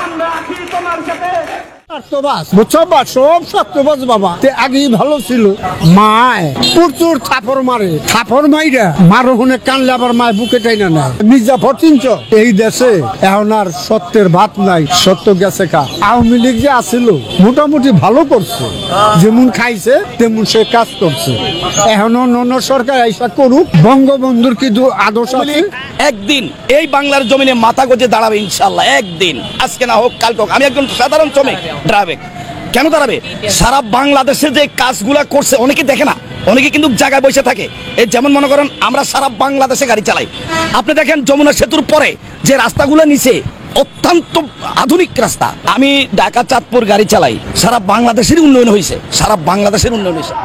আমরা আছি তোমার সাথে। আগেই ভালো ছিল। মায় প্রচুর থাপড় মারে, থাপড় মাইরা মারোহনে কানলে আবার মায় বুকে টাইনা নেয়। মির্জাফর চিনছ? এই দেশে এখন আর সত্যের ভাত নাই, সত্য গেছে কা। আওয়ামী লীগ যে আসিল মোটামুটি ভালো করছে, যেমন খাইছে তেমন সে কাজ করছে। এখনো অন্য সরকার আইসা করুক, বঙ্গবন্ধুর কি আদর্শ আছে? একদিন এই বাংলার জমিনে মাথা গজে দাঁড়াবে ইনশাল্লাহ, একদিন, আজকে না হোক কাল হোক। আমি একজন সাধারণ শ্রমিক, দাঁড়াবে। কেন দাঁড়াবে? সারা বাংলাদেশে যে কাজগুলা করছে অনেকে দেখে না, অনেকে কিন্তু জায়গায় বসে থাকে। এই যেমন মনে করেন আমরা সারা বাংলাদেশে গাড়ি চালাই, আপনি দেখেন যমুনা সেতুর পরে যে রাস্তাগুলো নিচে অত্যন্ত আধুনিক রাস্তা। আমি ঢাকা চাঁদপুর গাড়ি চালাই, সারা বাংলাদেশের উন্নয়ন হয়েছে, সারা বাংলাদেশের উন্নয়ন হয়েছে।